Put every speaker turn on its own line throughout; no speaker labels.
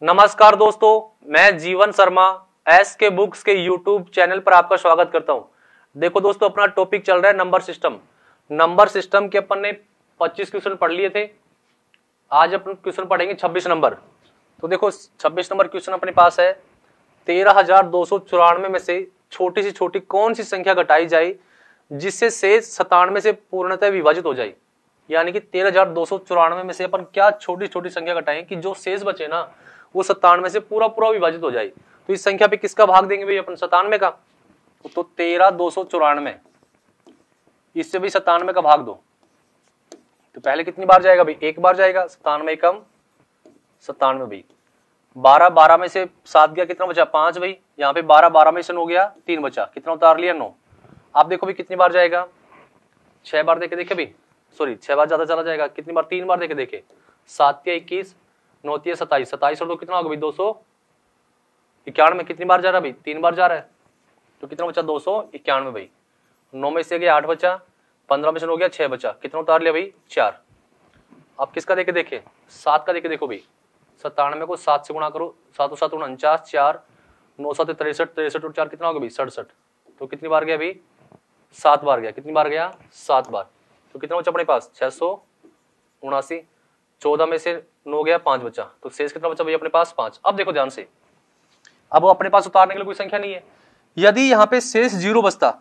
नमस्कार दोस्तों, मैं जीवन शर्मा एस के बुक्स के यूट्यूब चैनल पर आपका स्वागत करता हूं। देखो दोस्तों, अपना टॉपिक चल रहा है नंबर सिस्टम। नंबर सिस्टम के अपन ने 25 क्वेश्चन पढ़ लिए थे। आज अपन क्वेश्चन पढ़ेंगे 26 नंबर। तो देखो 26 नंबर क्वेश्चन अपने पास है, 13,294 में से छोटी से छोटी कौन सी संख्या घटाई जाए जिससे शेष 97 से पूर्णतः विभाजित हो जाए। यानी कि 13,294 में से अपन क्या छोटी छोटी संख्या घटाएं कि जो शेष बचे ना वो 97 से पूरा पूरा विभाजित हो जाए। तो इस संख्या पे किसका भाग देंगे भाई अपन? 97 का। तो 13,294 इससे भी 97 का भाग दो। तो पहले कितनी बार जाएगा भाई? एक बार जाएगा। 97 कम 97 भाई। 12 में से 7 गया, कितना बचा? 5 भाई। यहाँ पे 12 में से 9 गया, 3 बचा, कितना उतार लिया? 9। आप देखो भाई कितनी बार जाएगा? 6 बार देखे भाई, सॉरी 6 बार ज्यादा चला जाएगा। कितनी बार? 3 बार देखे। 7 या 21, 9 या 27, 27 और 2 कितना होगा भाई? 291 में कितनी बार जा रहा है भाई? 3 बार जा रहा है। तो कितना बचा? 291 भाई। 9 में से गया 8 बचा, 15 में से 9 गया 6 बचा, कितना उतार लिया भाई? 4। अब किसका देखे? 7 का देखो भाई। 97 को 7 से गुणा करो, 7 7 49, 4 9 7 63, 63 और 4 कितना होगा भाई? 67। तो कितनी बार गया भाई? 7 बार गया। कितनी बार गया? 7 बार। तो कितना बचा अपने पास? 679। 14 में से 9 गया, 5 बचा, तो शेष कितना बचा भाई अपने पास? 5। अब देखो ध्यान से, अब अपने पास उतारने के लिए कोई संख्या नहीं है। यदि यहाँ पे शेष 0 बचता,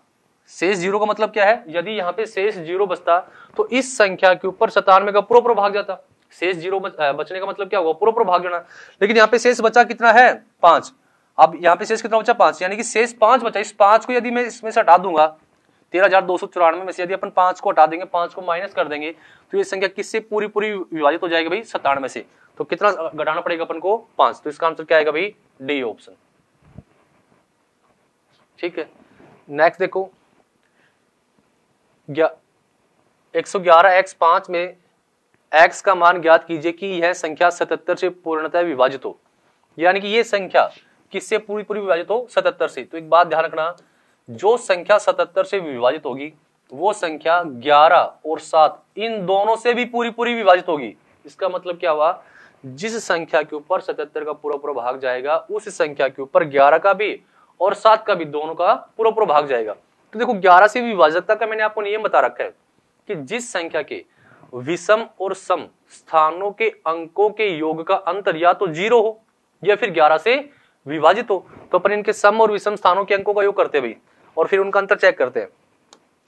शेष 0 का मतलब क्या है? यदि यहाँ पे शेष 0 बचता तो इस संख्या के ऊपर 97 का पूरा भाग जाता। शेष 0 बचने का मतलब क्या होगा? पूरा भाग जाना। लेकिन यहाँ पे शेष बचा कितना है? 5। अब यहाँ पे शेष कितना बचा? 5, यानी कि शेष 5 बचा। इस 5 को यदि मैं इसमें से हटा दूंगा, 13,294 में से यदि अपन 5 को हटा देंगे, 5 को माइनस कर देंगे, तो ये संख्या किससे पूरी विभाजित हो जाएगी भाई? 97 से। तो कितना घटाना पड़ेगा अपन को? 5। तो इसका आंसर क्या आएगा भाई? D option. ठीक है, नेक्स्ट देखो, 111x5 में x का मान ज्ञात कीजिए कि यह संख्या 77 से पूर्णतः विभाजित हो। यानी कि ये संख्या किससे पूरी विभाजित हो? 77 से। तो एक बात ध्यान रखना, जो संख्या 77 से विभाजित होगी वो संख्या 11 और 7 इन दोनों से भी पूरी विभाजित होगी। इसका मतलब क्या हुआ? जिस संख्या के ऊपर 77 का पूरा भाग जाएगा उस संख्या के ऊपर 11 का भी और 7 का भी, दोनों का पूरा भाग जाएगा। तो देखो 11 से विभाजकता का मैंने आपको नियम बता रखा है कि जिस संख्या के विषम और सम स्थानों के अंकों के योग का अंतर या तो 0 हो या फिर 11 से विभाजित हो, तो अपन इनके सम और विषम स्थानों के अंकों का योग करते हैं भाई, और फिर उनका अंतर चेक करते हैं।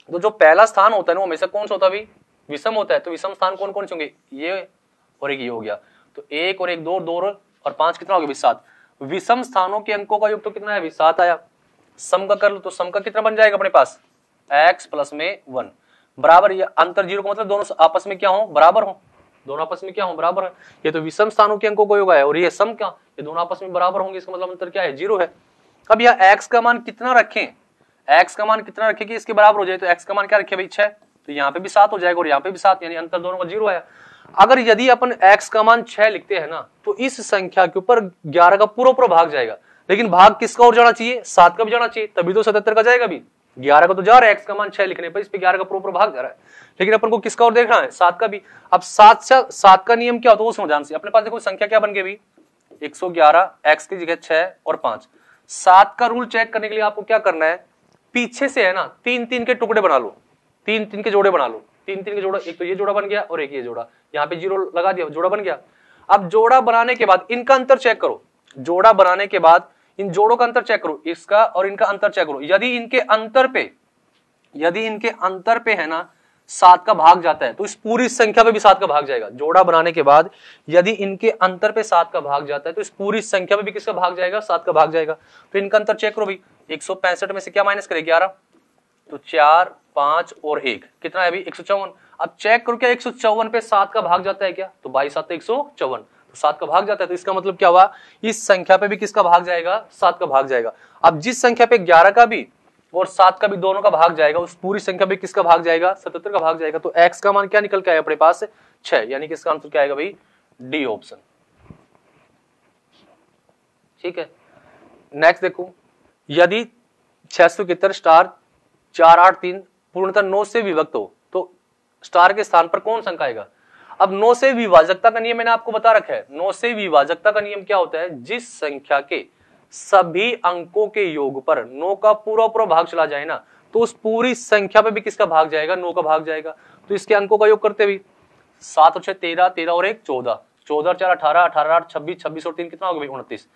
तो जो पहला स्थान होता है ना वो हमेशा कौन सा होता है भाई? विषम होता है। तो विषम स्थान कौन कौन से होंगे? ये और एक ये हो गया। तो 1 और 1 2 और 5 कितना हो गया भाई? 7। विषम स्थानों के अंकों का योग तो कितना है भाई? 7 आया। सम का कर लो तो सम का कितना बन जाएगा अपने पास? x प्लस में 1 बराबर, ये अंतर 0 का मतलब दोनों आपस में क्या हो? बराबर हो। दोनों आपस में क्या हो? बराबर है। ये तो विषम स्थानों के अंकों का योग है और ये सम क्या? ये दोनों आपस में बराबर होंगे, इसका मतलब अंतर क्या है? 0 है। अब यह x का मान कितना रखें? x का मान कितना रखें कि इसके बराबर हो जाए? तो x का मान क्या रखे भाई? 6। तो यहाँ पे भी 7 हो जाएगा और यहाँ पे भी 7, यानी अंतर दोनों का 0 है। अगर यदि अपन x का मान 6 लिखते हैं ना तो इस संख्या के ऊपर 11 का पूरा भाग जाएगा। लेकिन भाग किसका और जाना चाहिए? 7 का भी जाना चाहिए, तभी तो 77 का जाएगा भी। 11 का तो जा रहा है x का मान 6 लिखने पर, इस पे 11 का पूरा भाग जा रहा है। लेकिन अपन को किसका और देखना है? 7 का भी। अब 7 का नियम क्या होता है वो समझाने से। अपने पास देखो संख्या क्या बन गई भाई? 111, x की जगह 6 और 5। 7 का रूल चेक करने के लिए आपको क्या करना है? पीछे से है ना 3 के टुकड़े बना लो, 3 के जोड़े बना लो। 3 के जोड़ा, एक तो ये जोड़ा बन गया और एक ये जोड़ा, यहाँ पे 0 लगा दिया, जोड़ा बन गया। अब जोड़ा बनाने के बाद इनका अंतर चेक करो। जोड़ा बनाने के बाद इन जोड़ों का अंतर चेक करो, इसका और इनका अंतर चेक करो। यदि इनके अंतर पे है ना 7 का भाग जाता है तो इस पूरी संख्या पे भी 7 का भाग जाएगा। जोड़ा बनाने के बाद यदि इनके अंतर पे 7 का भाग जाता है तो इस पूरी संख्या पे भी किसका भाग जाएगा? 7 का भाग जाएगा। तो इनका अंतर चेक करो भाई। 165 में से क्या माइनस करें? 11। तो 4 5 और 1 कितना है भाई? 154। अब चेक करो क्या 154 पे 7 का भाग जाता है क्या? तो 22 7 154, तो 7 का भाग जाता है। तो इसका मतलब क्या हुआ? इस संख्या पे भी किसका भाग जाएगा? 7 का भाग जाएगा। अब जिस संख्या पे 11 का भी और 7 का भी दोनों का भाग जाएगा उस पूरी संख्या पे किसका भाग जाएगा? 77 का भाग जाएगा। तो x का मान क्या निकल के आया अपने पास? 6, यानी कि इसका आंसर क्या आएगा भाई? D option. ठीक है, नेक्स्ट देखो, यदि 671 स्टार 483 पूर्णतः 9 से विभक्त हो तो स्टार के स्थान पर कौन सा अंक आएगा? अब 9 से विभाजकता का नियम मैंने आपको बता रखा है। 9 से विभाजकता का नियम क्या होता है, जिस संख्या के सभी अंकों के योग पर 9 का पूरा पूरा भाग चला जाए ना, तो उस पूरी संख्या पे भी किसका भाग जाएगा, 9 का भाग जाएगा। तो इसके अंकों का योग करते हुए 7 और 6 13, 13 और 1 14, 14 और 4 18, 18 और 8 26, 26 और 3 कितना हो गया भाई 29,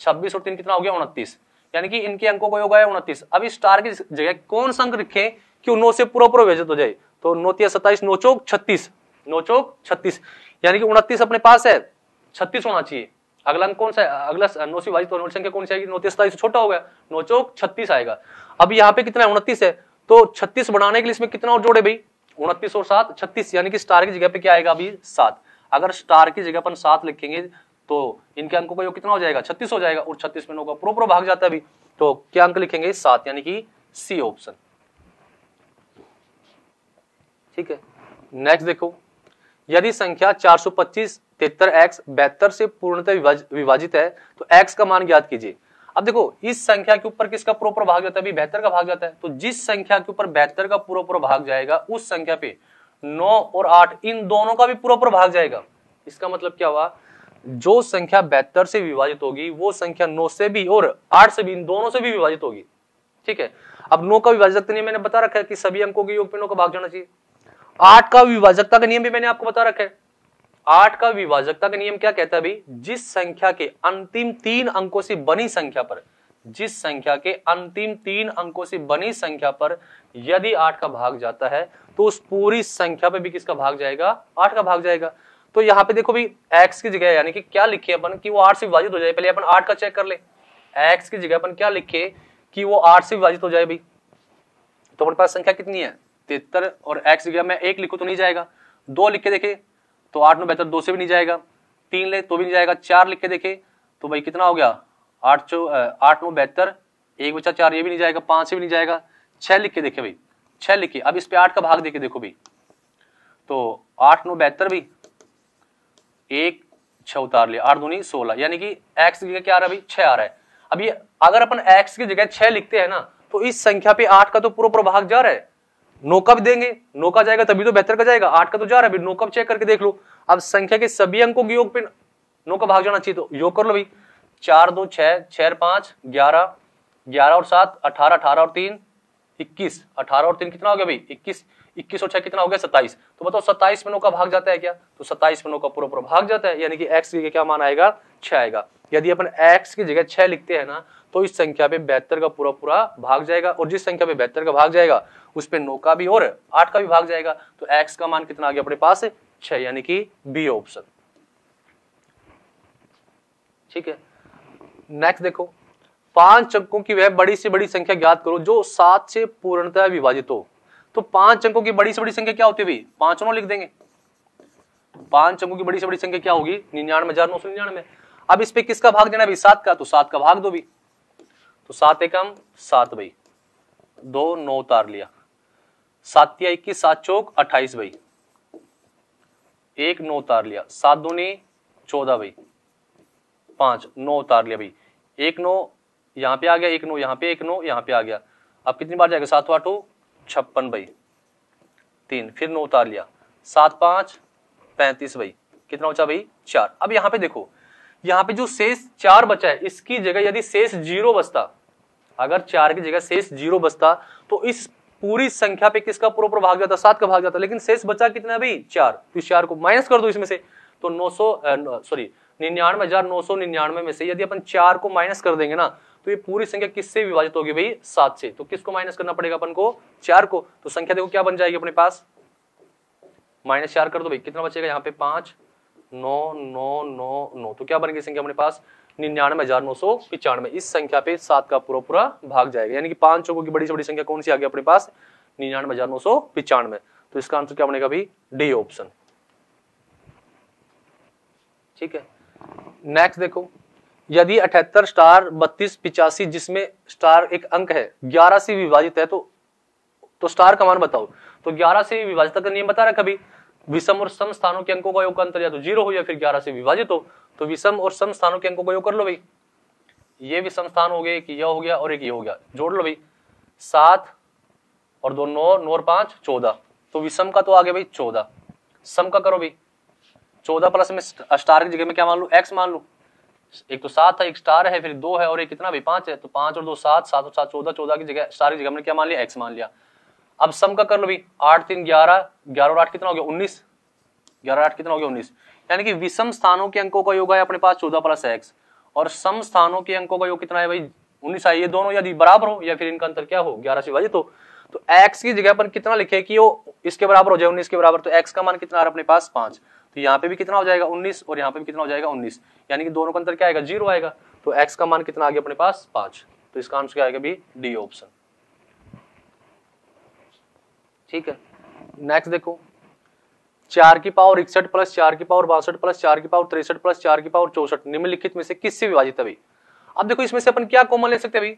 26 और 3 कितना हो गया 29, यानी कि इनके अंकों का योग आया 29। अब इस स्टार की जगह कौन सा अंक रखे कि 9 से पूरा पूरा विभाजित हो जाए, तो 9 3 27, 9 चौक 36, 9 चौक 36, यानी कि 29 अपने पास है, 36 होना चाहिए। अगला अंक कौन सा है, अगला 9 से विभाजित होने वाली संख्या कौन सी आएगी, 9 3 27 से छोटा हो गया, 9 चौक 36 आएगा। अब यहाँ पे कितना है 29 है, तो 36 बढ़ाने के लिए इसमें कितना और जोड़े भाई, 29 और 7 36, यानी कि स्टार की जगह पे क्या आएगा अभी 7। अगर स्टार की जगह अपन 7 लिखेंगे तो इनके अंकों का योग कितना हो जाएगा 36 हो जाएगा, और 36 में 9 का पूरा भाग जाता है अभी, तो क्या अंक लिखेंगे 7, यानी कि सी ऑप्शन। ठीक है, नेक्स्ट देखो, यदि संख्या 425 73x 72 से पूर्णतः विभाजित है तो x का मान ज्ञात कीजिए। अब देखो इस संख्या के ऊपर किसका पूरा भाग जाता है, अभी 72 का भाग जाता है, तो जिस संख्या के ऊपर 72 का पूरा भाग जाएगा उस संख्या पे 9 और 8 इन दोनों का भी पूरा भाग जाएगा। इसका मतलब क्या हुआ, जो संख्या 72 से विभाजित होगी वो संख्या 9 से भी और 8 से भी, इन दोनों से भी विभाजित होगी। ठीक है, अब 9 का विभाजकता नियम मैंने बता रखा है कि सभी अंकों के योग पे 9 का भाग जाना चाहिए। 8 का विभाजकता का नियम भी मैंने आपको बता रखा है। 8 का विभाजकता का नियम क्या कहता है भाई, जिस संख्या के अंतिम 3 अंकों से बनी संख्या पर, जिस संख्या के अंतिम 3 अंकों से बनी संख्या पर यदि 8 का भाग जाता है तो उस पूरी संख्या पे भी किसका भाग जाएगा, 8 का भाग जाएगा। तो यहाँ पे देखो भी x की जगह यानी कि क्या लिखे अपन कि वो 8 से विभाजित हो जाए, पहले अपन 8 का चेक कर ले। x की जगह अपन क्या लिखे कि वो 8 से विभाजित हो जाए भाई, तो अपने पास संख्या कितनी है 73, और x की जगह मैं 1 लिखूं तो नहीं जाएगा, 2 लिख के देखे तो 8 9 72, 2 से भी नहीं जाएगा, 3 ले तो भी नहीं जाएगा, 4 लिख के देखे तो भाई कितना हो गया 8 9 72, 1 बचा 4, ये भी नहीं जाएगा, 5 से भी नहीं जाएगा, 6 लिख के देखे भाई, 6 लिखे। अब इस पे 8 का भाग देके देखो भाई, तो 8 9 72 भी 1 6 उतार लिया, 8 दूनी 16, यानी कि x की जगह क्या आ रहा है भाई 6 आ रहा है। अब ये अगर अपन x की जगह 6 लिखते हैं ना तो इस संख्या पे 8 का तो पूरा भाग जा रहा है, 9 का भी देंगे, 9 का जाएगा तभी तो 72 का जाएगा, 8 का तो जा रहा है, 9 का चेक करके देख लो। अब संख्या के सभी अंकों के योग पे 9 का भाग जाना चाहिए, तो योग कर लो भाई, 4 2 6 6 5 11, 11 और 7 18, 18 और 3 21, 18 और 3 कितना हो गया भाई 21, 21 और 6 कितना हो गया 27। तो बताओ 27 में 9 का भाग जाता है क्या, तो 27 में 9 का पूरा भाग जाता है, यानी कि x की जगह क्या मान आएगा 6 आएगा। यदि अपन x की जगह 6 लिखते हैं ना तो इस संख्या पे 72 का पूरा भाग जाएगा, और जिस संख्या पे 72 का भाग जाएगा उस पे 9 का भी और 8 का भी भाग जाएगा, तो x का मान कितना आ गया अपने पास 6, यानी कि बी ऑप्शन। ठीक है, नेक्स्ट देखो, 5 अंकों की वह बड़ी से बड़ी संख्या ज्ञात करो जो 7 से पूर्णतः विभाजित हो। तो 5 अंकों की बड़ी से बड़ी संख्या क्या होती है भाई, 5 9 लिख देंगे। 5 अंकों की बड़ी से बड़ी संख्या क्या होगी 99,999। अब इस पे किसका भाग देना भाई 7 का, तो 7 का भाग दो भी, तो 7 एकम 7 भाई, 2 9 उतार लिया, 7 या 21, 7 चौक 28 भाई, 1 9 उतार लिया, 7 दूनी 14 भाई, 5 9 उतार लिया भाई, 1 9 यहाँ पे आ गया, 1 9 यहाँ पे, 1 9 यहाँ पे आ गया। अब कितनी बार जाएगा 7 8 56 भाई, 3 फिर 9 उतार लिया, 7 5 35 भाई, कितना बचा भाई 4। अब यहाँ पे देखो, यहाँ पे जो शेष 4 बचा है इसकी जगह यदि शेष 0 बचता, अगर 4 की जगह शेष 0 बचता तो इस पूरी संख्या पे किसका पूरा भाग जाता, 7 का भाग जाता, लेकिन शेष बचा कितना भाई 4, तो इस 4 को माइनस कर दो इसमें से, तो 99,999 में से यदि अपन 4 को माइनस कर देंगे ना तो ये पूरी संख्या किससे विभाजित होगी भाई 7 से, तो किसको माइनस करना पड़ेगा अपन को 4 को, तो संख्या देखो क्या बन जाएगी अपने पास, -4 कर दो भाई, कितना बचेगा यहाँ पे 5 9 9 9 9, तो क्या बनेगी संख्या अपने पास 99,995। इस संख्या पे 7 का पूरा भाग जाएगा, यानी कि 5 अंकों की बड़ी से बड़ी संख्या कौन सी आ गई अपने पास 99,995। तो इसका आंसर क्या बनेगा भाई डी ऑप्शन। ठीक है, नेक्स्ट देखो, यदि 78 स्टार 32 85 जिसमें स्टार एक अंक है 11 से विभाजित है तो स्टार का मान बताओ। तो 11 से विभाजित का नियम बता रखा अभी, विषम और सम स्थानों के अंकों का योग का अंतर या तो 0 हो या फिर 11 से विभाजित हो, तो विषम और सम स्थानों के अंकों का योग कर लो भाई, ये विषम स्थान हो गए, एक यह हो गया और एक ये हो गया, जोड़ लो भाई, 7 और 2 9 9 और 5 14, तो विषम का तो आ गया भाई 14, सम का करो भाई 14 प्लस में स्टार की जगह में क्या मान लू, x मान लू। एक तो 7 है, एक स्टार है, फिर 2 है और एक कितना भी 5 है, तो 5 और 2 7, 7 और 7 14, 14 की जगह स्टार की जगह हमने क्या मान लिया, x मान लिया। अब सम का कर लो भी, 8 3 11, 11 और 8 कितना हो गया 19, 11 8 कितना हो गया 19। यानी कि विषम स्थानों के अंकों का योग है अपने पास 14 प्लस x, और सम स्थानों के अंकों का योग कितना है भाई 19 है। ये दोनों यदि बराबर हो या फिर इनका अंतर क्या हो 11 से विभाजित हो, तो x की जगह पर कितना लिखे कि वो इसके बराबर हो जाए 19 के बराबर, तो x का मान कितना आ रहा है अपने पास 5, तो यहाँ पे भी कितना हो जाएगा 19 और यहाँ पे भी कितना हो जाएगा 19, यानी कि दोनों का अंतर क्या आएगा 0 आएगा। तो x का मान कितना आ गया अपने पास 5, तो इसका आंसर क्या आएगा भी डी ऑप्शन। ठीक है, नेक्स्ट देखो 4 की पावर 61 प्लस 4 की पावर 62 प्लस 4 की पावर 63 प्लस 4 की पावर 64 निम्नलिखित में से किससे विभाजित है भाई। अब देखो इसमें से अपन क्या कॉमन ले सकते हैं भाई,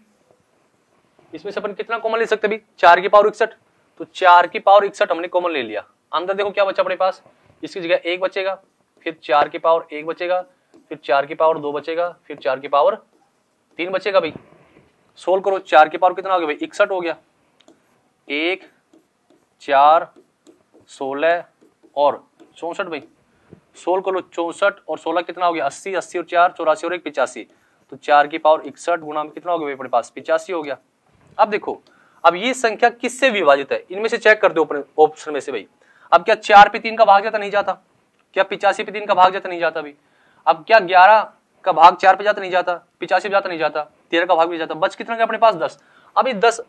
इसमें से अपन कितना कॉमन ले सकते हैं भाई 4 की पावर 61, तो 4 की पावर 61 हमने कॉमन ले लिया। अंदर देखो क्या बचा अपने पास, इसकी जगह 1 बचेगा, फिर 4 की पावर 1 बचेगा, फिर 4 की पावर 2 बचेगा, फिर 4 की पावर 3 बचेगा भाई। सोल्व करो, 4 की पावर कितना हो गया भाई 61 हो गया, 1 4 16 और 64 भाई। सोल्व करो 64 और 16 कितना हो गया 80, 80 और 4 84 और 1 85, तो 4 की पावर 61 गुना में कितना हो गया अपने पास 85 हो गया। अब देखो अब ये संख्या किससे विभाजित है, इनमें से चेक कर दो अपने ऑप्शन में से भाई। अब क्या 4 पे 3 का भाग जाता नहीं जाता, क्या 85 पे 3 का भाग जाता नहीं जाता भाई। अब क्या 11 का भाग 4 पे जाता नहीं जाता, 85 पे जाता नहीं जाता, 13 का भाग भी जाता, बच कितना गया अपने पास 10। अब 10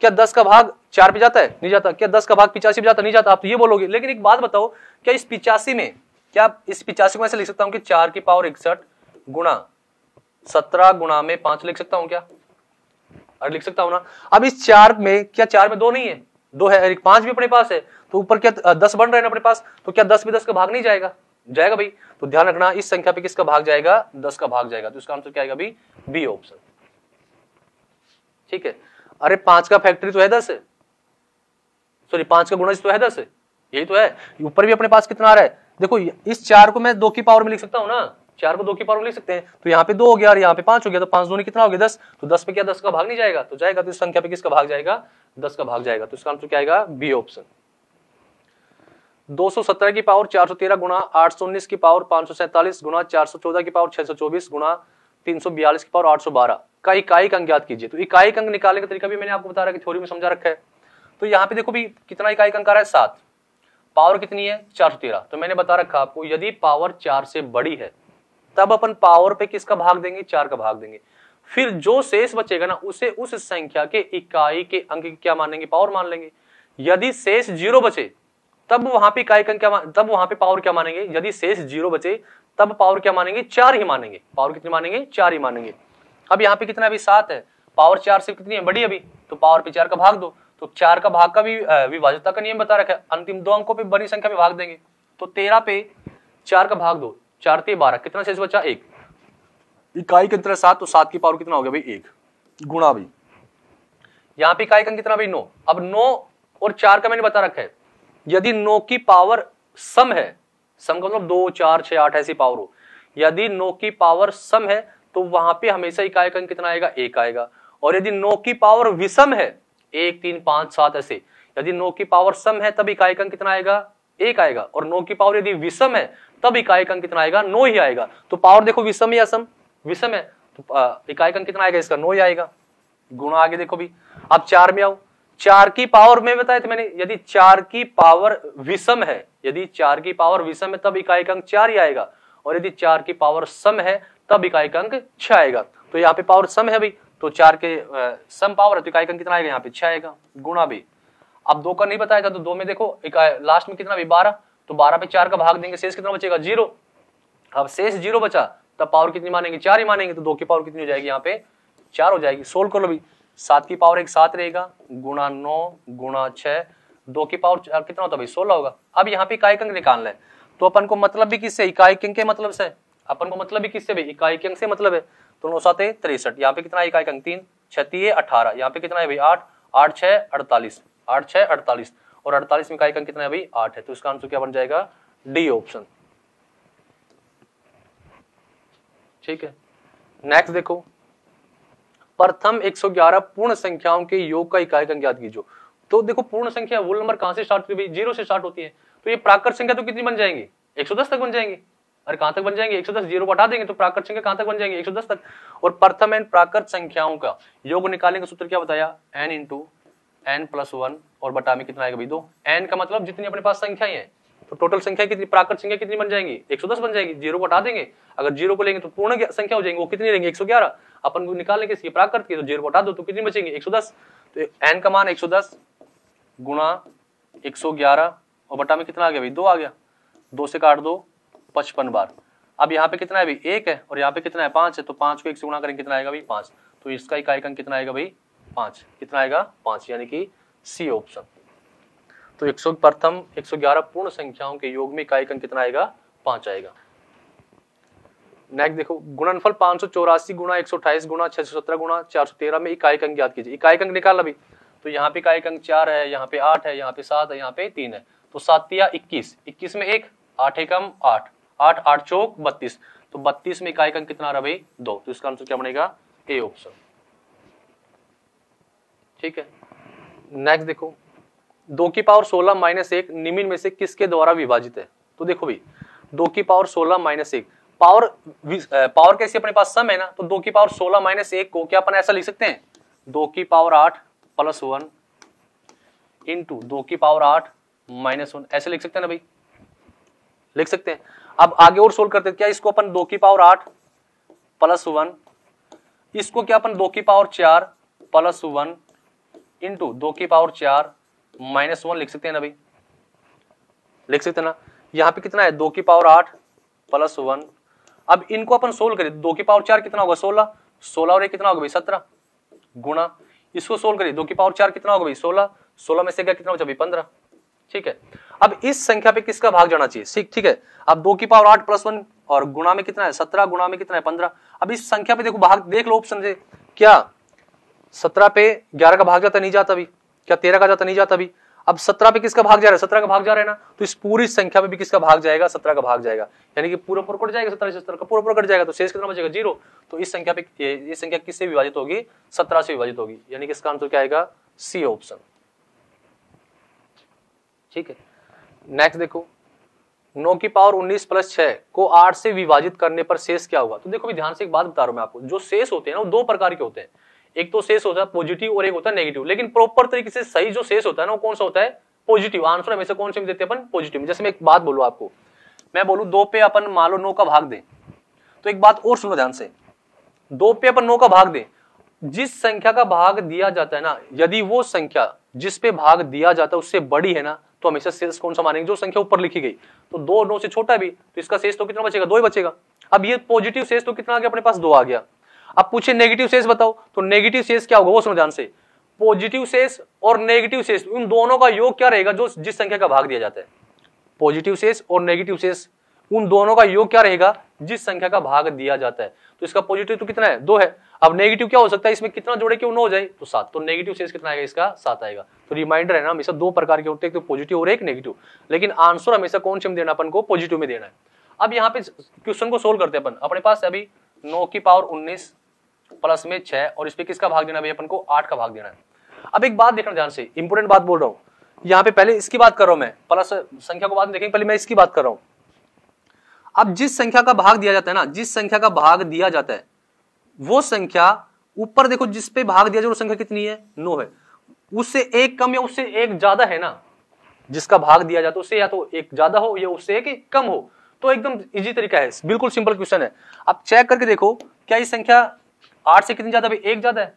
क्या 10 का भाग 4 पे जाता है नहीं जाता, क्या 10 का भाग 85 पे जाता नहीं जाता, आप तो ये बोलोगे। लेकिन एक बात बताओ, क्या इस 85 में, क्या इस 85 को ऐसे लिख सकता हूं कि 4 की पावर 61 गुणा 17 गुणा में 5 लिख सकता हूं क्या, अरे लिख सकता हूं ना। अब इस 4 में क्या 4 में 2 नहीं है, 2 है, 5 भी अपने पास है, तो ऊपर क्या 10 बन रहे हैं अपने पास, तो क्या 10 भी 10 का भाग नहीं जाएगा, जाएगा भाई। तो ध्यान रखना इस संख्या पे किसका भाग जाएगा 10 का भाग जाएगा, तो इसका आंसर क्या आएगा भी बी ऑप्शन। ठीक है, अरे 5 का फैक्टरी तो है 10 है, सॉरी 5 का गुणज तो है 10 है, यही तो है। ऊपर भी अपने पास कितना आ रहा है, देखो इस 4 को मैं 2 की पावर में लिख सकता हूं ना, 4 को 2 की पावर में लिख सकते हैं, तो यहाँ पे 2 हो गया और यहाँ पे 5 हो गया, तो 5 दूनी कितना हो गया 10, तो 10 पे क्या 10 का भाग नहीं जाएगा, तो जाएगा। तो इस संख्या पे किसका भाग जाएगा 10 का भाग जाएगा, तो इसका आंसर क्या आएगा बी ऑप्शन। 217 की पावर 413 गुणा 819 की पावर 547 गुणा 414 की पावर 624 गुणा 342 की पावर 812 का इकाई अंक ज्ञात कीजिए। तो इकाई अंक निकालने का तरीका भी मैंने आपको बता रहा है कि थ्योरी में समझा रखा है। तो यहाँ पे देखो भी कितना इकाई अंक आ रहा है 7, पावर कितनी है 413, तो मैंने बता रखा आपको यदि पावर 4 से बड़ी है तब अपन पावर पे किसका भाग देंगे 4 का भाग देंगे, फिर जो शेष बचेगा ना उसे उस संख्या के इकाई के अंक क्या मानेंगे पावर मान लेंगे। यदि शेष 0 बचे तब वहां पे इकाई अंक क्या तब वहां पे पावर क्या मानेंगे, यदि शेष 0 बचे तब पावर क्या मानेंगे 4 ही मानेंगे, पावर कितनी मानेंगे 4 ही मानेंगे। अब यहाँ पे कितना अभी 7 है, पावर 4 से कितनी है बड़ी अभी, तो पावर पे 4 का भाग दो, तो 4 का भाग का भी विभाज्यता का नियम बता रखा है, अंतिम 2 अंकों पे बड़ी संख्या में भाग देंगे। तो 13 पे 4 का भाग दो, 4 ते 12, कितना शेष बचा 1, इकाई के अंतर 7, तो 7 की पावर कितना हो गया भाई 1 गुणा भाई यहाँ पे इकाई का कितना भाई 9। अब 9 और 4 का मैंने बता रखा है, यदि 9 की पावर सम है, सम का मतलब 2 4 6 8 ऐसी पावर हो, यदि 9 की पावर सम है तो वहां पे हमेशा इकाई का कितना आएगा 1 आएगा। और यदि 9 की पावर विषम है 1 3 5 7 ऐसे, यदि 9 की पावर सम है तब इकाई का कितना आएगा 1 आएगा, और 9 की पावर यदि विषम है तब इकाई का कितना आएगा 9 ही आएगा। तो पावर देखो विषम या सम, विषम है तो इकाई का कितना आएगा इसका 9 ही आएगा। गुणा आगे देखो भी, अब 4 में आओ, 4 की पावर में बताया था मैंने, यदि 4 की पावर विषम है, यदि 4 की पावर विषम है तब इकाई का अंक 4 ही आएगा, और यदि 4 की पावर सम है तब इकाई का अंक 6 आएगा। तो यहाँ पे पावर सम है भाई, तो 4 के सम पावर है तो इकाई का अंक कितना आएगा यहाँ पे 6 आएगा। गुणा भी, अब 2 का नहीं बताया था तो 2 में देखो लास्ट में कितना भी 12, तो 12 पे 4 का भाग देंगे, शेष कितना बचेगा 0। अब शेष 0 बचा तब पावर कितनी मानेंगे 4 ही मानेंगे, तो 2 की पावर कितनी हो जाएगी यहाँ पे 4 हो जाएगी। सोल्व कर लो भी, 7 की पावर 1 7 रहेगा, गुणा 9 गुणा 6, 2 की पावर कितना होता है भाई 16 होगा। अब यहाँ पे इकाई अंक निकालना है, तो अपन को मतलब भी किससे इकाई अंक के मतलब से, अपन को मतलब भी किससे भाई इकाई अंक से मतलब है। तो 9 7 63, यहाँ पे कितना इकाई अंक 3, 6 3 18, यहाँ पे कितना है भाई 8, 8 6 48, 8 6 48, और 48 में इकाई अंक कितना है भाई 8 है, तो इसका आंसर क्या बन जाएगा डी ऑप्शन। ठीक है, नेक्स्ट देखो, प्रथम 111 पूर्ण संख्याओं के योग का इकाई अंक ज्ञात कीजिए। तो देखो पूर्ण संख्या वोल नंबर कहां से स्टार्ट होती है भाई 0 से स्टार्ट होती है, तो ये प्राकृत संख्या तो कितनी बन जाएंगी 110 तक बन जाएंगे। अरे कहां तक बन जाएंगे? 110, 0 को हटा देंगे तो प्राकृत संख्या कहां तक बन जाएंगे? 110 तक। और प्रथम एन प्राकृत संख्याओं का योग निकालने का सूत्र क्या बताया? n इंटू n प्लस 1 और बटा में कितना आएगा भाई? 2। n का मतलब जितनी अपने पास संख्याएं हैं, तो टोटल संख्या कितनी, प्राकृत संख्या कितनी बन जाएंगी? 110 बन जाएगी। 0 को हटा देंगे, अगर 0 को लेंगे तो पूर्ण संख्या हो जाएंगी, वो कितनी रहेंगी? 111। अपन को निकालने के प्राकृत की, तो 0 को हटा दो तो कितनी बचेंगी? 110। तो n का मान 110 गुणा 111 और बटा में कितना आ गया भाई? 2 आ गया। 2 से काट दो 55 बार। अब यहाँ पे कितना है भाई? 1 है और यहाँ पे कितना है? 5 है। तो 5 को 1 से गुणा करेंगे कितना आएगा भाई? 5। तो इसका इकाई अंक कितना आएगा भाई? 5। कितना आएगा? 5, यानी कि सी ऑप्शन। तो प्रथम 111 पूर्ण संख्याओं के योग में इकाई अंक कितना आएगा? 5 आएगा। नेक्स्ट देखो, गुणनफल 584 गुणा 128 गुणा 617 गुणा 413 में इकाई अंक ज्ञात कीजिए। इकाई अंक निकाल अभी। तो यहाँ पे इकाई अंक 4 है, यहाँ पे 8 है, यहाँ पे 7 है, यहाँ पे 3 है। तो 7 या 21, 21 में 1, 8 एकम 8, 8 8 चौक 32। तो 32 में इकाई अंक कितना आ रहा भाई? 2। तो इसका आंसर क्या बनेगा? A option. ठीक है। नेक्स्ट देखो, 2 की पावर 16 माइनस 1 निम्न में से किसके द्वारा विभाजित है? तो देखो भाई, 2 की पावर 16 माइनस 1, पावर कैसी अपने पास सम है ना, तो 2 की पावर 16 माइनस 1 को क्या अपन ऐसा लिख सकते हैं? 2 की पावर 8 प्लस 1 इंटू 2 की पावर 8 माइनस 1, ऐसे लिख सकते हैं ना भाई? लिख सकते हैं। अब आगे और सोल्व करते हैं। क्या इसको अपन 2 की पावर 8 प्लस 1, इसको क्या अपन 2 की पावर 4 प्लस 1 इंटू 2 की पावर 4 माइनस 1 लिख सकते हैं ना भाई? लिख सकते हैं ना? यहाँ पे कितना है? 2 की पावर 8 प्लस 1। अब इनको अपन सोल्व करें। 2 की पावर 4 कितना होगा? 16, 16 और 1 कितना होगा भाई? 17 गुणा, इसको सोल्व करिए। 2 की पावर 4 कितना होगा भाई? 16, 16 में से क्या कितना बचा भाई? 15। ठीक है। अब इस संख्या पे किसका भाग जाना चाहिए? ठीक है। अब 2 की पावर 8 प्लस 1 और गुणा में कितना है? 17, गुणा में कितना है? 15। अब इस संख्या पे देखो, भाग देख लो ऑप्शन से। क्या 17 पे 11 का भाग जाता? नहीं जाता भी। क्या 13 का जाता? नहीं जाता भी। अब 17 पे किसका भाग जा रहा है? 17 का भाग जा रहा है ना, तो इस पूरी संख्या में भी किसका भाग जाएगा? 17 का भाग जाएगा, यानी कि पूरा पूरा कट जाएगा। 17 से 17 का पूरा पूरा कट जाएगा, तो शेष कितना बचेगा? 0। तो इस संख्या पे ये संख्या किससे विभाजित होगी? 17 से विभाजित होगी, यानी कि इसका आंसर क्या आएगा? C option. ठीक है। नेक्स्ट देखो, 9 की पावर 19 प्लस 6 को 8 से विभाजित करने पर शेष क्या होगा? तो देखो भी ध्यान से एक बात बता रहा हूं मैं आपको। जो शेष होते हैं ना, वो 2 प्रकार के होते हैं। एक तो शेष होता है पॉजिटिव और एक होता है नेगेटिव। लेकिन प्रॉपर तरीके से सही जो शेष होता है ना, वो कौन सा होता है? पॉजिटिव। आंसर हमेशा कौन से में देते हैं अपन? पॉजिटिव में। जैसे मैं एक बात बोलूं आपको, मैं बोलूं 2 पे अपन मान लो 9 का भाग दें, तो एक बात और सुनो ध्यान से। 2 पे अपन 9 का भाग दें, जिस संख्या का भाग दिया जाता है ना, यदि वो संख्या जिस पे भाग दिया जाता है उससे बड़ी है ना, तो हमेशा शेष कौन सा मानेंगे? जो संख्या ऊपर लिखी गई। तो 2 9 से छोटा है भी, तो इसका शेष तो कितना बचेगा? 2 ही बचेगा। अब ये पॉजिटिव शेष तो कितना आ गया अपने पास? 2 आ गया। अब पूछे नेगेटिव शेष बताओ, तो नेगेटिव शेष क्या होगा वो सुनो ध्यान से। पॉजिटिव शेष और नेगेटिव शेष, उन दोनों का योग क्या रहेगा? जो जिस संख्या का भाग दिया जाता है। पॉजिटिव शेष और नेगेटिव शेष, उन दोनों का योग क्या रहेगा? जिस संख्या का भाग दिया जाता है। तो इसका पॉजिटिव तो कितना है? 2 है। अब नेगेटिव क्या हो सकता है? इसमें कितना जोड़े क्यों 9 हो जाए? तो 7। तो नेगेटिव शेष कितना आएगा? इसका 7 आएगा। तो रिमाइंडर है ना, हमेशा 2 प्रकार के होते हैं, एक तो पॉजिटिव और एक नेगेटिव। लेकिन आंसर हमेशा कौन से में देना? अपन को पॉजिटिव में देना है। अब यहाँ पे क्वेश्चन को सोल्व करते हैं अपन। अपने पास अभी 9 की पावर 19 प्लस में 6 और इस पे किसका भाग देना है? अपन को 8 का भाग देना है। अब एक बात देखना ध्यान से, इंपोर्टेंट बात बोल रहा हूं। यहाँ पे पहले इसकी बात कर रहा हूं मैं, प्लस संख्या को बाद में देखेंगे, पहले मैं इसकी बात कर रहा हूं। अब जिस संख्या का भाग दिया जाता है ना, जिस संख्या का भाग दिया जाता है वो संख्या ऊपर देखो, जिस पे भाग दिया जाए वो संख्या कितनी है? 9 है। उससे एक कम या उससे एक ज्यादा है ना, जिसका भाग दिया जाता है उससे या तो एक ज्यादा हो या उससे एक कम हो। तो एकदम इजी तरीका है, बिल्कुल सिंपल क्वेश्चन है। अब चेक करके देखो, क्या ये संख्या 8 से कितनी ज्यादा? एक ज्यादा है।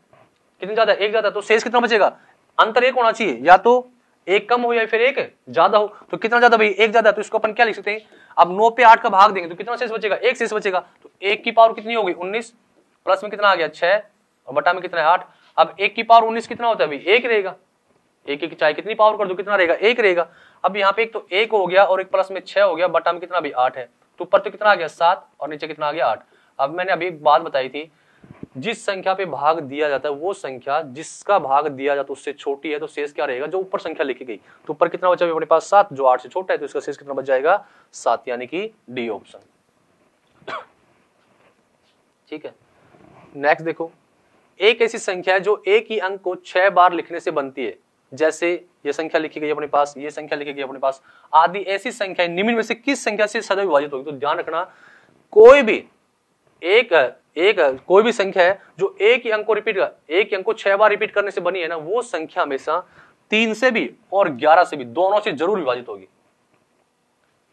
कितनी ज्यादा? एक ज्यादा। तो शेष कितना बचेगा? अंतर एक होना चाहिए, या तो एक कम हो या फिर एक ज्यादा हो। तो कितना ज्यादा भाई? एक ज्यादा। तो इसको अपन क्या लिख सकते हैं? अब 9 पे 8 का भाग देंगे तो कितना शेष बचेगा? एक शेष बचेगा। तो 1 की पावर कितनी हो गई? 19 प्लस में कितना आ गया? 6 और बटा में कितना है? 8। अब 1 की पावर 19 कितना होता है भाई? 1 रहेगा। 1 की चाहे कितनी पावर कर दो कितना रहेगा? 1 रहेगा। अब यहाँ पे एक तो 1 हो गया और एक प्लस में 6 हो गया, बटा में कितना भी 8 है। तो ऊपर तो कितना आ गया? 7 और नीचे कितना आ गया? 8। अब मैंने अभी एक बात बताई थी, जिस संख्या पे भाग दिया जाता है वो संख्या जिसका भाग दिया जाता है उससे छोटी है, तो शेष क्या रहेगा? जो ऊपर संख्या लिखी गई। तो ऊपर कितना बचा अपने पास? 7, जो 8 से छोटा है, तो इसका शेष कितना बच जाएगा? 7, यानी कि डी ऑप्शन। ठीक है। नेक्स्ट देखो, एक ऐसी संख्या है जो एक ही अंक को 6 बार लिखने से बनती है, जैसे ये संख्या लिखी गई अपने पास, ये संख्या लिखी गई अपने पास आदि, ऐसी संख्या निम्न में से किस संख्या से सदैव विभाजित होगी? तो ध्यान रखना, कोई भी कोई भी संख्या है जो एक ही अंक को एक ही अंक को 6 बार रिपीट करने से बनी है ना, वो संख्या हमेशा 3 से भी और 11 से भी, दोनों से जरूर विभाजित होगी।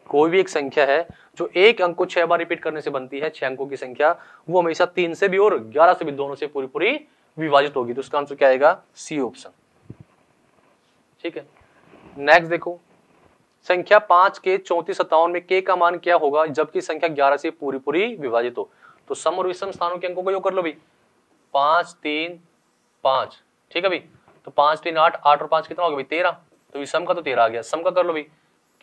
कोई भी एक संख्या है जो एक अंक को 6 बार रिपीट करने से बनती है, 6 अंकों की संख्या, वो हमेशा 3 से भी और 11 से भी, दोनों से पूरी पूरी विभाजित होगी। तो उसका आंसर क्या आएगा? C option. ठीक है, नेक्स्ट देखो, संख्या 5 के 34 57 में k का मान क्या होगा जबकि संख्या 11 से पूरी पूरी विभाजित हो? तो सम और विषम स्थानों के अंकों को योग कर लो भाई, 5 3 5, ठीक है भाई। तो 5 3 8, 8 और 5 कितना हो गया भाई? 13। तो विषम का तो 13 आ गया, सम का कर लो भाई,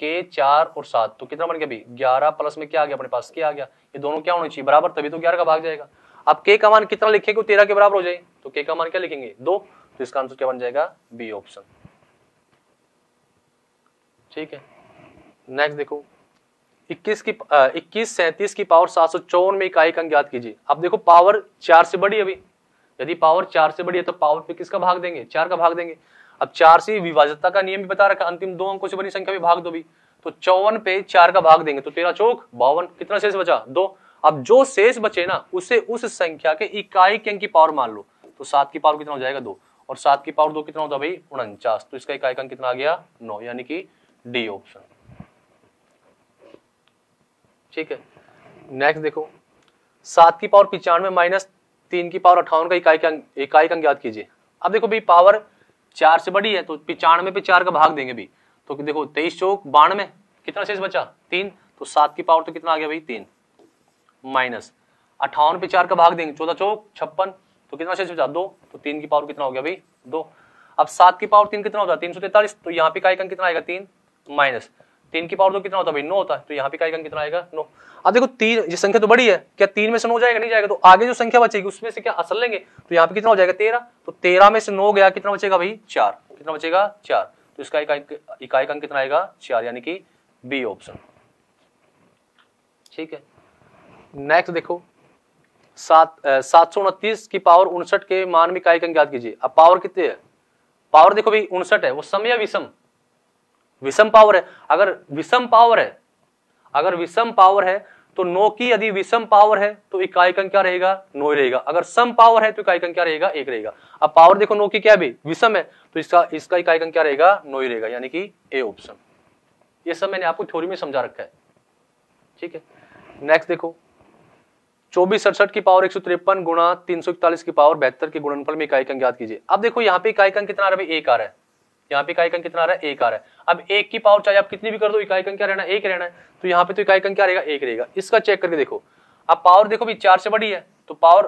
k 4 और 7, तो कितना बन गया भाई? 11 प्लस में क्या आ गया अपने पास? k आ गया। ये दोनों क्या होने चाहिए? बराबर, तभी तो 11 का भाग जाएगा। अब k का मान कितना लिखेंगे 13 के बराबर हो जाए? तो k का मान क्या लिखेंगे? 2। तो इसका आंसर क्या बन जाएगा? B option. ठीक है, नेक्स्ट देखो, 21 37 की पावर 754 में इकाई का अंक ज्ञात कीजिए। अब देखो, पावर 4 से बड़ी है अभी, यदि पावर 4 से बड़ी है तो पावर पे किसका भाग देंगे? 4 का भाग देंगे। अब 4 से विभाज्यता का नियम भी बता रखा, अंतिम 2 अंकों से बनी संख्या भी भाग दो भी। तो 54 पे 4 का भाग देंगे तो 13 चौक 52, कितना शेष बचा? 2। अब जो शेष बचे ना, उसे उस संख्या के इकाई के अंक की पावर मान लो। तो 7 की पावर कितना हो जाएगा? 2, और 7 की पावर 2 कितना होता है भाई? 49। तो इसका इकाई का अंक कितना आ गया? 9, यानी कि डी ऑप्शन। ठीक है, नेक्स्ट देखो, 7 की पावर 95 माइनस 3 की पावर 58 का इकाई का अंक ज्ञात कीजिए। अब देखो भाई, पावर 4 से बड़ी है तो 95 पे 4 का भाग देंगे भी। तो देखो 23 चौक 92, कितना शेष बचा? 3। तो 7 की पावर तो कितना आ गया भाई? 3, माइनस 58 पे 4 का भाग देंगे, 14 चौक 56, तो कितना शेष बचा? 2। तो 3 की पावर कितना हो गया भाई? 2। अब 7 की पावर 3 कितना होता है? 343। तो यहाँ पे इकाई का अंक कितना आएगा? 3, माइनस 3 की पावर 2 कितना होता है भाई? 9 होता है। तो यहाँ पे इकाई का अंक कितना आएगा? 9। अब देखो, 3, ये संख्या तो बड़ी है, क्या 3 में से 9 जाएगा? नहीं जाएगा। तो आगे जो संख्या बचेगी उसमें से क्या असल लेंगे? तो यहाँ पे कितना हो जाएगा? 13। तो 13 में से 9 गया, कितना बचेगा भाई? 4। कितना बचेगा? 4। तो इसका इकाई का अंक कितना आएगा? 4, यानी कि बी ऑप्शन। ठीक है, नेक्स्ट देखो, 729 की पावर 59 के मान में इकाई का अंक ज्ञात कीजिए। अब पावर कितनी है? पावर देखो भाई 59 है, वो सम या विषम? विषम पावर है। अगर विषम पावर है तो 9 की यदि विषम पावर है तो इकाई का अंक क्या रहेगा? 9 ही रहेगा। अगर सम पावर है तो इकाई का अंक क्या रहेगा? 1 रहेगा। अब पावर देखो 9 की क्या है? विषम है, तो इसका इकाई का अंक क्या रहेगा? 9 ही रहेगा, यानी कि ए ऑप्शन। ये सब मैंने आपको थ्योरी में समझा रखा है। ठीक है, नेक्स्ट देखो, 2467 की पावर 153 गुणा 341 की पावर 72 के गुणनफल में इकाई का अंक ज्ञात कीजिए। अब देखो, यहाँ पे इकाई का अंक कितना आ रहा है? 1 आ रहा है। यहाँ पे इकाई का अंक कितना आ रहा है? 1 आ रहा है। अब 1 की पावर चाहे आप कितनी भी कर दो, इकाई का अंक क्या रहना है? 1 रहना है। तो यहाँ पे तो इकाई का अंक क्या रहेगा? 1 रहेगा। इसका चेक करके देखो, अब पावर देखो भी 4 से बड़ी है तो पावर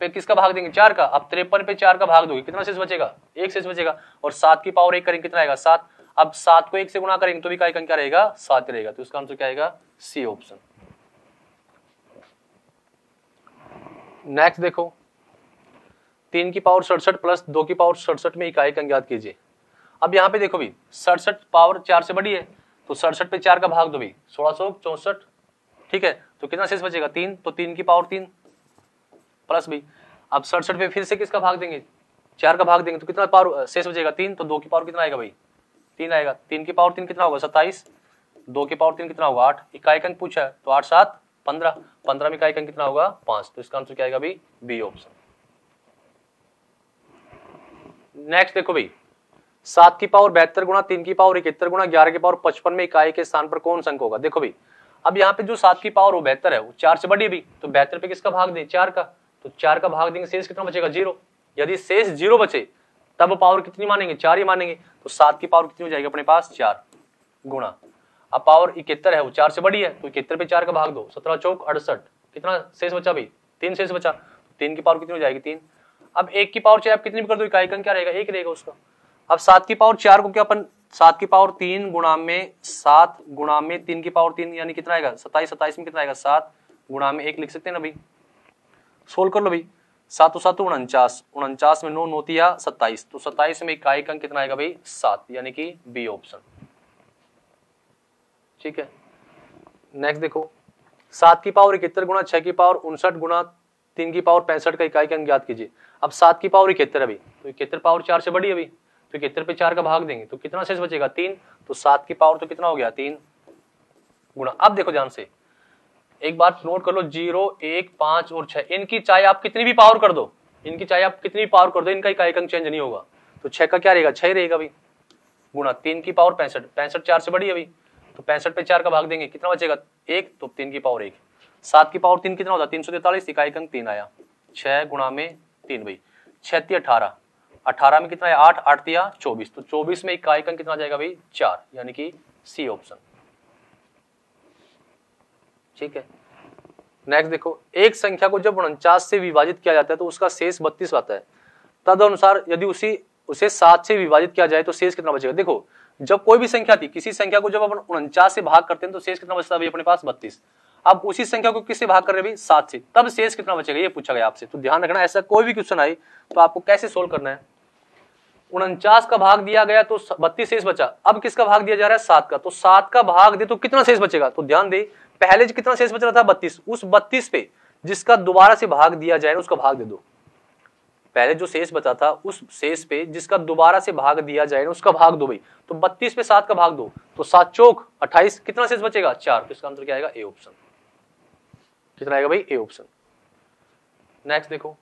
पे किसका भाग देंगे? 4 का। अब 53 पे 4 का भाग दोगे, कितना शेष बचेगा? 1 शेष बचेगा। और 7 की पावर 1 करेंगे, कितना आएगा? 7। अब 7 को 1 से गुणा करेंगे तो भी इकाई का अंक क्या रहेगा? 7 रहेगा। तो इसका आंसर क्या आएगा? C option. नेक्स्ट देखो, 3 की पावर 67 प्लस 2 की पावर 67 में इकाई का अंक ज्ञात कीजिए। अब यहाँ पे देखो भी 67 पावर 4 से बड़ी है तो 67 पे 4 का भाग दो भी, 1664। ठीक है, तो कितना शेष बचेगा? 3। तो 3 की पावर 3 प्लस भी, अब 67 पे फिर से किसका भाग देंगे? 4 का भाग देंगे तो कितना पावर शेष बचेगा? 3। तो 2 की पावर कितना आएगा भाई? 3 आएगा। 3 की पावर 3 कितना होगा? 27। 2 की पावर 3 कितना होगा? 8। इकाई का अंक पूछा है तो 8 7 15, 15 में इकाई का अंक कितना होगा? 5। तो इसका आंसर क्या आएगा भाई? B option. नेक्स्ट देखो भाई, 7 की पावर 72 गुणा 3 की पावर 71 गुणा 11 की पावर 55 में इकाई के स्थान पर कौन सा अंक होगा? देखो भाई, अब यहाँ पे जो 7 की पावर वो 72 है, वो 4 से बड़ी है भी, तो 72 पे किसका भाग दे? 4 का। तो 4 का भाग देंगे, शेष कितना बचेगा? 0। यदि शेष 0 बचे तब पावर कितनी मानेंगे? 4 ही मानेंगे। तो 7 की पावर कितनी हो जाएगी अपने पास? 4 गुणा, अब पावर 71 है, वो 4 से बड़ी है तो 71 पे 4 का भाग दो, 17 चौक 68, कितना शेष बचा भाई? 3 शेष बचा। 3 की पावर कितनी हो जाएगी? 3। अब 1 की पावर चाहे आप कितनी भी कर दो, इकाई का क्या रहेगा? 1 रहेगा उसका। अब 7 की पावर 4 को क्या अपन 7 की पावर 3 गुणा में 7 गुणा में 3 की पावर 3 यानी कितना आएगा? 27। 27 में कितना आएगा? 7 गुणा में 1 लिख सकते हैं ना भाई, सोल्व कर लो भाई। 7 7 49, 49 में 9 9 27, तो 27 में इकाई का कितना आएगा भाई? 7, यानी कि बी ऑप्शन। ठीक है, नेक्स्ट देखो, 7 की पावर 71 गुणा 6 की पावर 59 गुणा 3 की पावर 65 का इकाई का अंक ज्ञात कीजिए। अब 7 की पावर 71 है भाई, तो 71 पावर 4 से बड़ी है भाई, तो तो 71 पे 4 का भाग देंगे तो कितना शेष बचेगा 3, तो 7 की पावर तो कितना हो गया 3 गुणा। अब देखो ध्यान से एक बात नोट कर लो, 0, 1, 5 और 6 इनकी चाहे आप कितनी भी पावर कर दो, इनकी इनका इकाई अंक चेंज नहीं होगा। तो 6 का क्या रहेगा 6 रहेगा भाई, गुणा 3 की पावर 65, 65 4 से बड़ी है भाई, तो 65 पे 4 का भाग देंगे कितना बचेगा 1, तो 3 की पावर 1, 7 की पावर 3 कितना होता है 343, इकाई अंक 3 आया। 6 गुणा में 3 भाई, 6 × 18, 18 में कितना है 8, 8 × 24, तो 24 में इकाई अंक कितना जाएगा भाई 4, यानी कि सी ऑप्शन। ठीक है, नेक्स्ट देखो, एक संख्या को जब 49 से विभाजित किया जाता है तो उसका शेष 32 आता है। तदनुसार यदि उसे 7 से विभाजित किया जाए तो शेष कितना बचेगा। देखो जब कोई भी संख्या थी, किसी संख्या को जब अपन 49 से भाग करते हैं तो शेष कितना बचता है अपने पास 32। अब उसी संख्या को किससे भाग कर रहे हैं 7 से, तब शेष कितना बचेगा ये पूछा गया आपसे। तो ध्यान रखना ऐसा कोई भी क्वेश्चन आए तो आपको कैसे सोल्व करना है। 49 का भाग दिया गया तो 32 शेष बचा, अब किसका भाग दिया जा रहा है 7 का, तो 7 का भाग दे तो कितना शेष बचेगा। तो ध्यान दे पहले कितना शेष बच रहा था 32, उस 32 पे जिसका दोबारा से भाग दिया जाए उसका भाग दे दो। पहले जो शेष बचा था उस शेष पे जिसका दोबारा से भाग दिया जाए उसका भाग दो भाई, तो 32 पे 7 का भाग दो, तो 7 चौक 28, कितना शेष बचेगा 4, तो इसका आंसर क्या आएगा ए ऑप्शन। कितना आएगा भाई ए ऑप्शन। नेक्स्ट देखो,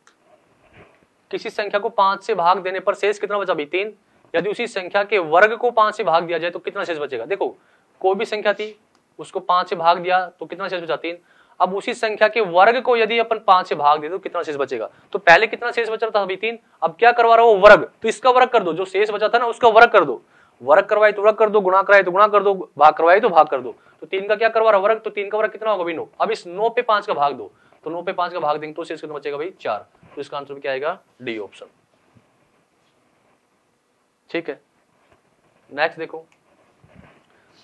किसी संख्या को 5 से भाग देने पर शेष कितना बचा भाई 3, यदि उसी संख्या के वर्ग को 5 से भाग दिया जाए तो कितना शेष बचेगा। देखो कोई भी संख्या थी उसको 5 से भाग दिया तो कितना शेष बचा 3, अब उसी संख्या के वर्ग को यदि अपन 5 से भाग दे तो कितना शेष बचेगा। तो पहले कितना शेष बच रहा था अभी 3, अब क्या करवा रहा हो वर्ग, तो इसका वर्ग कर दो, जो शेष बचा था ना उसका वर्ग कर दो, वर्ग करवाए तो वर्ग कर दो, गुणा कराए तो गुणा कर दो, भाग करवाए तो भाग कर दो। तो 3 का क्या करवा रहा वर्ग, तो 3 का वर्ग कितना होगा भाई 9, अब इस 9 पे 5 का भाग दो, तो 9 पे 5 का भाग देंगे तो शेष कितना बचेगा भाई 4, तो इसका आंसर क्या आएगा डी ऑप्शन। ठीक है, नेक्स्ट देखो,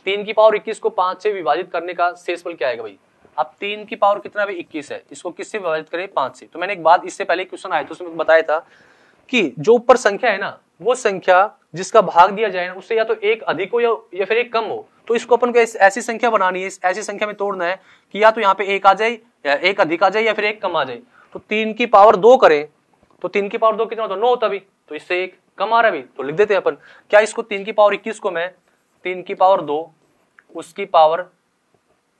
3 की पावर 21 को 5 से विभाजित करने का शेषफल क्या आएगा भाई। अब 3 की पावर कितना भाई 21 है, इसको किससे विभाजित करें 5 से। तो मैंने एक बात इससे पहले क्वेश्चन आया तो उसमें बताया था कि जो ऊपर संख्या है ना वो संख्या जिसका भाग दिया जाए ना उससे या तो एक अधिक हो या फिर एक कम हो, तो इसको अपन को ऐसी संख्या बनानी है, ऐसी संख्या में तोड़ना है कि या तो यहाँ पे एक आ जाए या एक अधिक आ जाए या फिर एक कम आ जाए। तो 3 की पावर 2 करें तो 3 की पावर 2 कितना होता है 9 होता भी, तो इससे एक कम आ रहा है भी, तो लिख देते हैं अपन क्या इसको 3 की पावर 21 को मैं 3 की पावर 2 उसकी पावर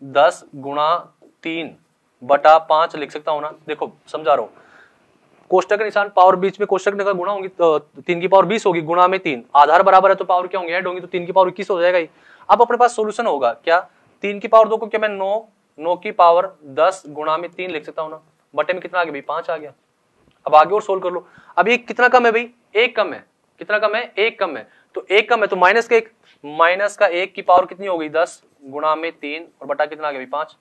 10 गुणा 3 बटा 5 लिख सकता हूं ना। देखो समझा रहा हूं, कोष्टक के निशान पावर बीच में कोष्टक में गुणा होगी तो 3 की पावर 20 होगी, गुणा में 3 आधार बराबर है तो पावर क्या होंगे ऐड होंगी, तो 3 की पावर 21 हो जाएगा ही। अब अपने पास सॉल्यूशन होगा क्या, 3 की पावर 2 को क्या मैं 9 की पावर 10 गुणा में 3 लिख सकता हूं ना, बटे में कितना आ गया भाई 5 आ गया। अब आगे और सोल्व कर लो। अब ये कितना कम है भाई, एक कम है, कितना कम है एक कम है, तो एक कम है तो माइनस का 1 की पावर कितनी हो गई 10 गुणा में 3 और बटा कितना आ गया भाई 5।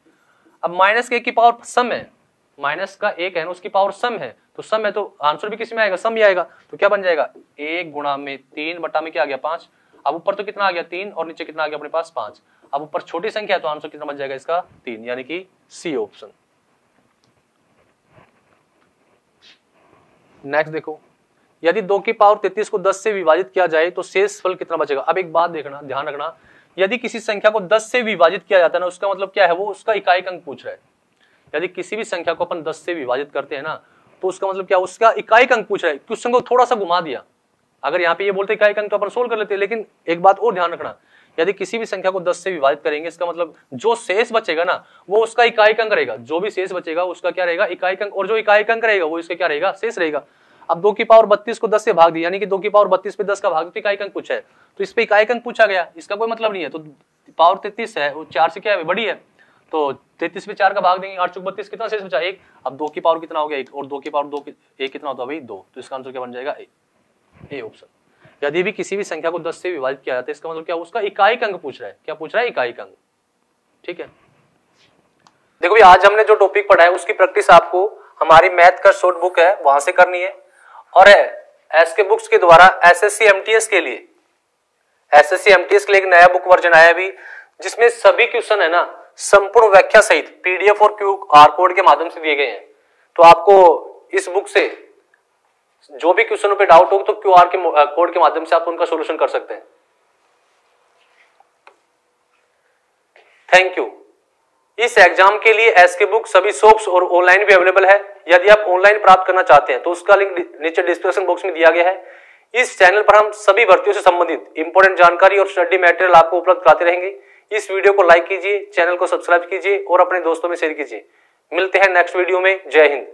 अब माइनस के 1 की पावर सम है, माइनस का 1 है ना उसकी पावर सम है, तो सम है तो आंसर भी किस में आएगा सम ही आएगा, तो क्या बन जाएगा 1 गुणा में 3 बटा में क्या आ गया 5। अब ऊपर तो कितना आ गया 3 और नीचे कितना आ गया अपने पास 5। अब ऊपर छोटी संख्या है तो आंसर कितना बन जाएगा इसका 3, यानी कि सी ऑप्शन। नेक्स्ट देखो, यदि 2 की पावर 33 को 10 से विभाजित किया जाए तो शेषफल कितना बचेगा। अब एक बात देखना, ध्यान रखना, यदि किसी संख्या को 10 से विभाजित किया जाता है ना उसका मतलब क्या है, वो उसका इकाई अंक पूछ रहा है। यदि किसी भी संख्या को अपन 10 से विभाजित करते हैं ना तो उसका मतलब क्या, उसका इकाई अंक पूछ रहा है। क्वेश्चन को थोड़ा सा घुमा दिया, अगर यहाँ पे ये बोलते इकाई अंक तो अपन सोल्व कर लेते हैं, लेकिन एक बात और ध्यान रखना, यदि किसी भी संख्या को 10 से विभाजित करेंगे इसका मतलब जो शेष बचेगा ना वो उसका इकाई अंक रहेगा, जो भी शेष बचेगा उसका क्या रहेगा इकाई अंक, और जो इकाई अंक रहेगा वो इसका क्या रहेगा शेष रहेगा। अब 2 की पावर 32 को 10 से भाग दी, यानी कि 2 की पावर 32 पे 10 का भाग, तो इकाई अंक पूछा है, तो इस पे इकाई अंक पूछा गया, इसका कोई मतलब नहीं है। तो पावर 33 है वो 4 से क्या है बड़ी है, तो 33 पे 4 का भाग देंगे, 8 चौक 32, कितना शेष बचा 1। अब 2 की पावर कितना हो गया 1, और 2 की पावर 2 1 कितना होता है भाई 2, तो इसका आंसर क्या बन जाएगा ए ऑप्शन। यदि भी किसी भी संख्या को 10 से विभाजित किया जाता है इसका मतलब क्या, उसका इकाई अंक पूछ रहा है, क्या पूछ रहा है इकाई अंक। ठीक है, देखो भाई आज हमने जो टॉपिक पढ़ा है उसकी प्रैक्टिस आपको हमारी मैथ का शॉर्ट बुक है वहां से करनी है, और एसके बुक्स के द्वारा एसएससी एमटीएस के लिए एक नया बुक वर्जन आया भी, जिसमें सभी क्वेश्चन है ना संपूर्ण व्याख्या सहित पीडीएफ और क्यूआर कोड के माध्यम से दिए गए हैं। तो आपको इस बुक से जो भी क्वेश्चनों पे डाउट हो तो क्यूआर के कोड के माध्यम से आप उनका सॉल्यूशन कर सकते हैं। Thank you. इस एग्जाम के लिए एसके बुक सभी शॉप्स और ऑनलाइन भी अवेलेबल है। यदि आप ऑनलाइन प्राप्त करना चाहते हैं तो उसका लिंक नीचे डिस्क्रिप्शन बॉक्स में दिया गया है, इस चैनल पर हम सभी भर्तियों से संबंधित इंपॉर्टेंट जानकारी और स्टडी मटेरियल आपको उपलब्ध कराते रहेंगे। इस वीडियो को लाइक कीजिए, चैनल को सब्सक्राइब कीजिए और अपने दोस्तों में शेयर कीजिए। मिलते हैं नेक्स्ट वीडियो में। जय हिंद।